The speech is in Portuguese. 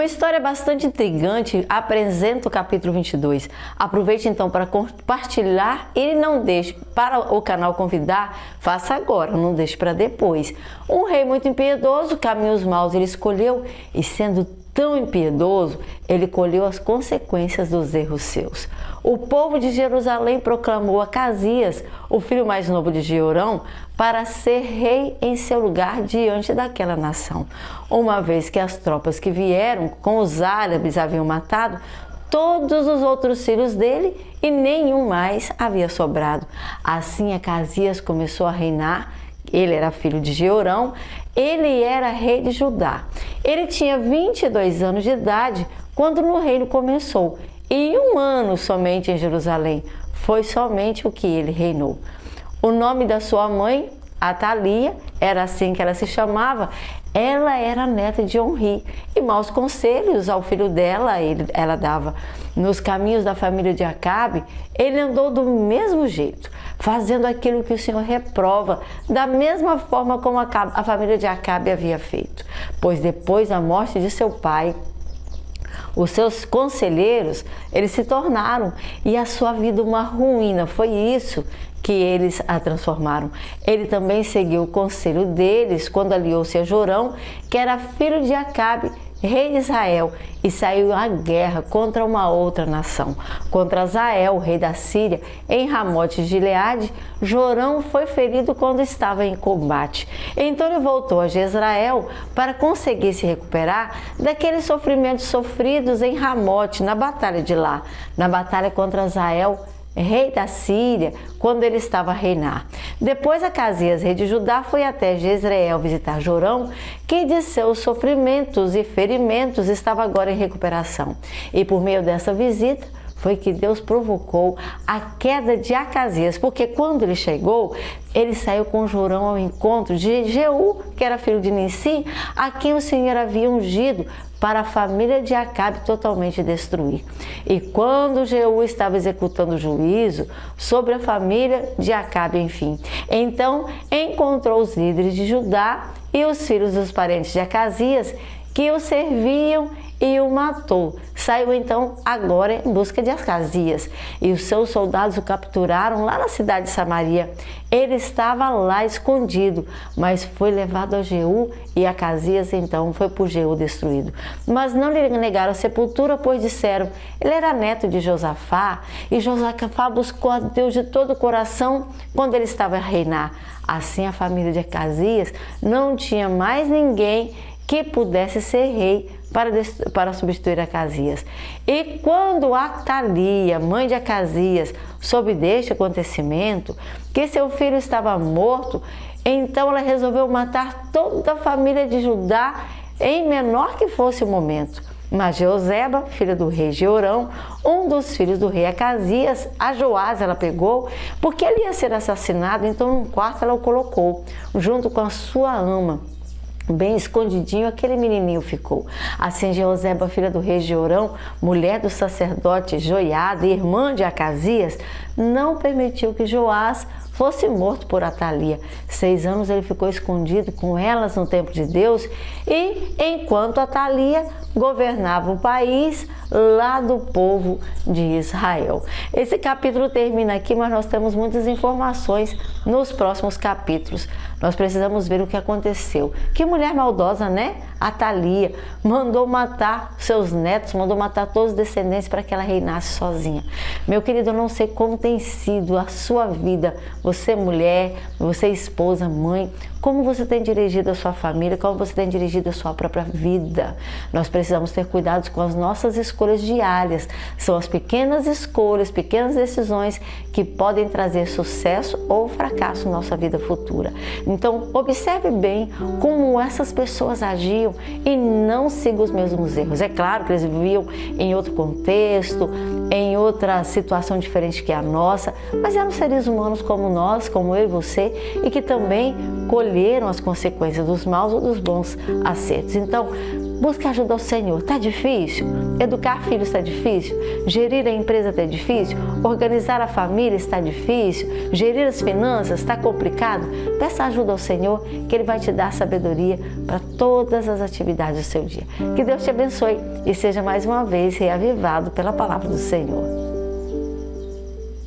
Uma história bastante intrigante apresenta o capítulo 22. Aproveite então para compartilhar e não deixe para o canal convidar, faça agora, não deixe para depois. Um rei muito impiedoso, caminhos maus ele escolheu e sendo tão impiedoso, ele colheu as consequências dos erros seus. O povo de Jerusalém proclamou Acasias, o filho mais novo de Jeorão, para ser rei em seu lugar diante daquela nação. Uma vez que as tropas que vieram com os árabes haviam matado todos os outros filhos dele e nenhum mais havia sobrado. Assim Acasias começou a reinar. Ele era filho de Jeorão, ele era rei de Judá. Ele tinha 22 anos de idade quando no reino começou, e 1 ano somente em Jerusalém. Foi somente o que ele reinou. O nome da sua mãe, Atalia, era assim que ela se chamava. Ela era neta de Onri, e maus conselhos ao filho dela ela dava. Nos caminhos da família de Acabe, ele andou do mesmo jeito, fazendo aquilo que o Senhor reprova, da mesma forma como a família de Acabe havia feito. Pois depois da morte de seu pai, os seus conselheiros, eles se tornaram, e a sua vida uma ruína. Foi isso que eles a transformaram. Ele também seguiu o conselho deles quando aliou-se a Jorão, que era filho de Acabe, rei de Israel, e saiu à guerra contra uma outra nação, contra Azael, rei da Síria, em Ramote de Gileade. Jorão foi ferido quando estava em combate. Então ele voltou a Jezrael para conseguir se recuperar daqueles sofrimentos sofridos em Ramote, na batalha de lá, na batalha contra Azael, rei da Síria, quando ele estava a reinar. Depois Acasias, rei de Judá, foi até Jezreel visitar Jorão, que de seus sofrimentos e ferimentos estava agora em recuperação. E por meio dessa visita foi que Deus provocou a queda de Acasias, porque quando ele chegou, ele saiu com Jorão ao encontro de Jeú, que era filho de Nissi, a quem o Senhor havia ungido para a família de Acabe totalmente destruir. E quando Jeú estava executando o juízo sobre a família de Acabe, enfim, então encontrou os líderes de Judá e os filhos dos parentes de Acasias que o serviam e o matou. Saiu então agora em busca de Acasias, e os seus soldados o capturaram lá na cidade de Samaria. Ele estava lá escondido, mas foi levado a Jeú, e Acasias então foi por Jeú destruído. Mas não lhe negaram a sepultura, pois disseram: ele era neto de Josafá, e Josafá buscou a Deus de todo o coração quando ele estava a reinar. Assim a família de Acasias não tinha mais ninguém que pudesse ser rei para substituir Acasias. E quando Atalia, mãe de Acasias, soube deste acontecimento, que seu filho estava morto, então ela resolveu matar toda a família de Judá, em menor que fosse o momento. Mas Jeoseba, filha do rei Jeorão, um dos filhos do rei Acasias, a Joás ela pegou, porque ele ia ser assassinado, então num quarto ela o colocou, junto com a sua ama. Bem escondidinho aquele menininho ficou. Assim Jeoseba, filha do rei Jeorão, mulher do sacerdote Joiada e irmã de Acasias, não permitiu que Joás fosse morto por Atalia. 6 anos ele ficou escondido com elas no templo de Deus, e enquanto Atalia governava o país lá do povo de Israel. Esse capítulo termina aqui, mas nós temos muitas informações nos próximos capítulos. Nós precisamos ver o que aconteceu. Que mulher maldosa, né? Atalia mandou matar seus netos, mandou matar todos os descendentes para que ela reinasse sozinha. Meu querido, eu não sei como tem sido a sua vida, você mulher, você esposa, mãe, como você tem dirigido a sua família, como você tem dirigido a sua própria vida. Nós precisamos ter cuidados com as nossas escolhas diárias. São as pequenas escolhas, pequenas decisões que podem trazer sucesso ou fracasso na nossa vida futura. Então, observe bem como essas pessoas agiam e não siga os mesmos erros. É claro que eles viviam em outro contexto, em outra situação diferente que a nossa, mas eram seres humanos como nós, como eu e você, e que também colheram as consequências dos maus ou dos bons acertos. Então, Busque ajuda ao Senhor. Está difícil? Educar filhos está difícil? Gerir a empresa está difícil? Organizar a família está difícil? Gerir as finanças está complicado? Peça ajuda ao Senhor, que Ele vai te dar sabedoria para todas as atividades do seu dia. Que Deus te abençoe e seja mais uma vez reavivado pela palavra do Senhor.